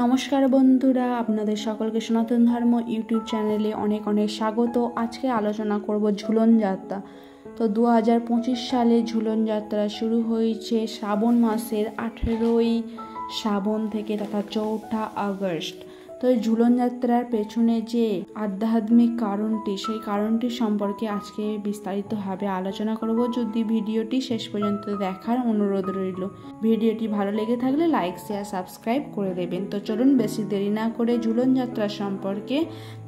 নমস্কার বন্ধুরা, আপনাদের সকলকে সনাতন ধর্ম ইউটিউব চ্যানেলে অনেক অনেক স্বাগত। আজকে আলোচনা করব ঝুলন যাত্রা। তো 2025 সালে ঝুলন যাত্রা শুরু হয়েছে শ্রাবণ মাসের 18ই শ্রাবণ থেকে তথা 4 আগস্ট। তো এই ঝুলন যাত্রার পেছনে যে আধ্যাত্মিক কারণটি, সেই কারণটি সম্পর্কে আজকে বিস্তারিতভাবে আলোচনা করব। যদি ভিডিওটি শেষ পর্যন্ত দেখার অনুরোধ রইল। ভিডিওটি ভালো লেগে থাকলে লাইক, শেয়ার, সাবস্ক্রাইব করে দেবেন। তো চলুন বেশি দেরি না করে ঝুলন যাত্রা সম্পর্কে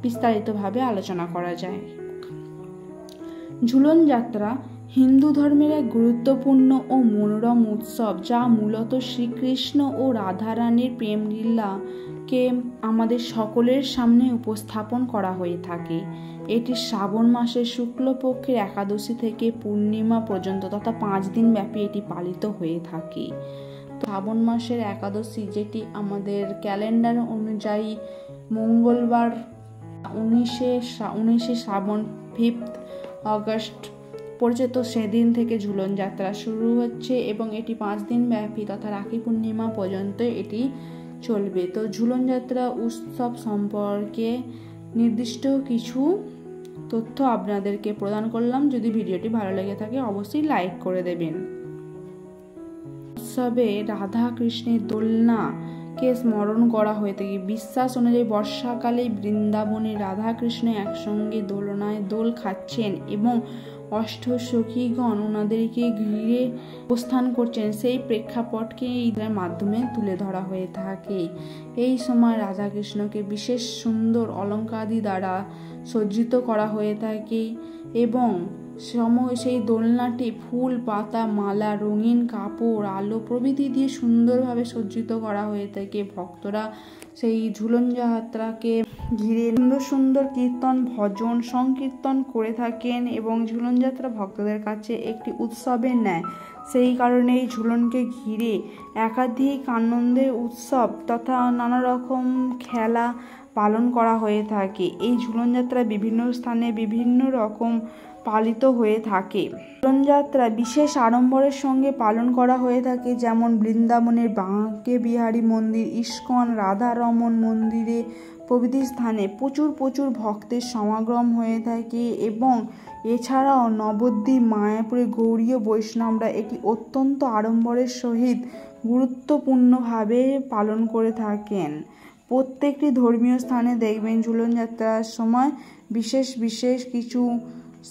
বিস্তারিতভাবে আলোচনা করা যায়। ঝুলন যাত্রা হিন্দু ধর্মের এক গুরুত্বপূর্ণ ও মনোরম উৎসব, যা মূলত শ্রীকৃষ্ণ ও রাধারানীর প্রেমলীলাকে আমাদের সকলের সামনে উপস্থাপন করা হয়ে থাকে। এটি শ্রাবণ মাসের শুক্লপক্ষের একাদশী থেকে পূর্ণিমা পর্যন্ত তথা 5 দিন ব্যাপী এটি পালিত হয়ে থাকে। শ্রাবণ মাসের একাদশী, যেটি আমাদের ক্যালেন্ডার অনুযায়ী মঙ্গলবার 19 শ্রাবণ 5 আগস্ট পড়ছে। তো সেদিন থেকে ঝুলন যাত্রা শুরু হচ্ছে এবং এটি 5 দিন ব্যাপী তথা রাখি পূর্ণিমা পর্যন্ত এটি চলবে। তো ঝুলন যাত্রা উৎসব সম্পর্কে নির্দিষ্ট কিছু তথ্য আপনাদেরকে প্রদান করলাম। যদি ভিডিওটি ভালো লেগে থাকে অবশ্যই লাইক করে দেবেন। উৎসবে রাধা কৃষ্ণের দোলনাকে স্মরণ করা হয়ে থাকে। বিশ্বাস অনুযায়ী বর্ষাকালে বৃন্দাবনে রাধা কৃষ্ণ একসঙ্গে দোলনায় দোল খাচ্ছেন এবং অষ্টসখীগণ ওনাদেরকে ঘিরে অবস্থান করছেন। সেই প্রেক্ষাপটকে এই মাধ্যমে তুলে ধরা হয়ে থাকে। এই সময় রাধা কৃষ্ণকে বিশেষ সুন্দর অলঙ্কারাদি দ্বারা সজ্জিত করা হয়ে থাকে এবং সেই দোলনাটি ফুল, পাতা, মালা, রঙিন কাপড়, আলো প্রভৃতি দিয়ে সুন্দরভাবে সজ্জিত করা হয়ে থাকে। ভক্তরা সেই ঝুলন যাত্রাকে ঘিরে সুন্দর সুন্দর কীর্তন, ভজন, সংকীর্তন করে থাকেন এবং ঝুলন যাত্রা ভক্তদের কাছে একটি উৎসবের ন্যায়। সেই কারণে এই ঝুলনকে ঘিরে একাধিক আনন্দের উৎসব তথা নানা রকম খেলা পালন করা হয়ে থাকে। এই ঝুলন যাত্রা বিভিন্ন স্থানে বিভিন্ন রকম পালিত হয়ে থাকে। ঝুলন যাত্রা বিশেষ আড়ম্বরের সঙ্গে পালন করা হয়ে থাকে, যেমন বৃন্দাবনের বাঁকে বিহারী মন্দির, ইস্কন, রাধারমন মন্দিরে প্রভৃতি স্থানে প্রচুর ভক্তের সমাগম হয়ে থাকে এবং এছাড়াও নবদ্বীপ, মায়াপুরে গৌড়ীয় বৈষ্ণবরা এটি অত্যন্ত আড়ম্বরের সহিত গুরুত্বপূর্ণভাবে পালন করে থাকেন। প্রত্যেকটি ধর্মীয় স্থানে দেখবেন ঝুলন যাত্রার সময় বিশেষ কিছু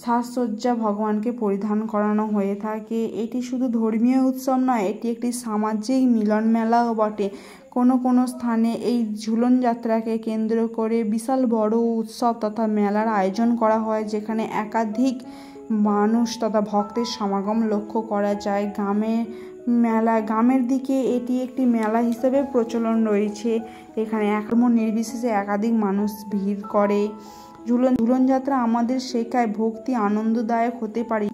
সাজসজ্জা ভগবানকে পরিধান করানো হয়ে থাকে। এটি শুধু ধর্মীয় উৎসব নয়, এটি একটি সামাজিক মিলন মেলাও বটে। কোনো স্থানে এই ঝুলন যাত্রাকে কেন্দ্র করে বিশাল বড় উৎসব তথা মেলার আয়োজন করা হয়, যেখানে একাধিক মানুষ তথা ভক্তের সমাগম লক্ষ্য করা যায়। গ্রামের দিকে এটি একটি মেলা হিসেবে প্রচলন রয়েছে। এখানে নির্বিশেষে একাধিক মানুষ ভিড় করে। ঝুলন যাত্রা আমাদের শেখায় ভক্তি আনন্দদায়ক হতে পারে।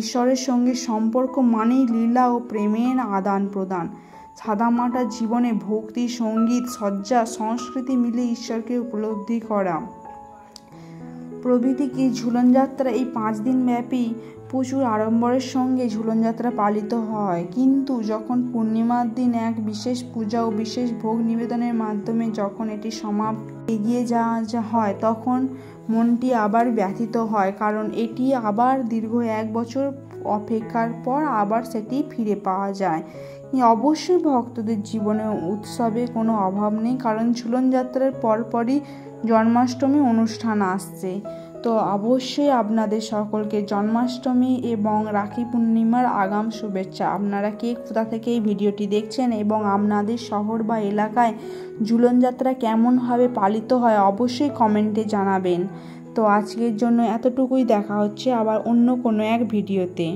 ঈশ্বরের সঙ্গে সম্পর্ক মানেই লীলা ও প্রেমের আদান প্রদান। সাদামাটা জীবনে ভক্তি, সঙ্গীত, সজ্জা, সংস্কৃতি মিলে ঈশ্বরকে উপলব্ধি করা প্রভৃতি কি ঝুলন যাত্রা এই 5 দিন ব্যাপী প্রচুর আড়ম্বরের সঙ্গে ঝুলন যাত্রা পালিত হয়। কিন্তু যখন পূর্ণিমার দিন এক বিশেষ পূজা ও বিশেষ ভোগ নিবেদনের মাধ্যমে যখন এটি এগিয়ে যাওয়া হয়, তখন মনটি আবার ব্যথিত হয়, কারণ এটি আবার দীর্ঘ 1 বছর অপেক্ষার পর আবার সেটি ফিরে পাওয়া যায়। অবশ্যই ভক্তদের জীবনে উৎসবে কোনো অভাব নেই, কারণ ঝুলন যাত্রার পরপরই জন্মাষ্টমী অনুষ্ঠান আসছে। তো অবশ্যই আপনাদের সকলকে জন্মাষ্টমী এবং রাখি পূর্ণিমার আগাম শুভেচ্ছা। আপনারা কে কোথা থেকে এই ভিডিওটি দেখছেন এবং আপনাদের শহর বা এলাকায় ঝুলন যাত্রা কেমনভাবে পালিত হয় অবশ্যই কমেন্টে জানাবেন। তো আজকের জন্য এতটুকুই। দেখা হচ্ছে আবার অন্য কোনো এক ভিডিওতে।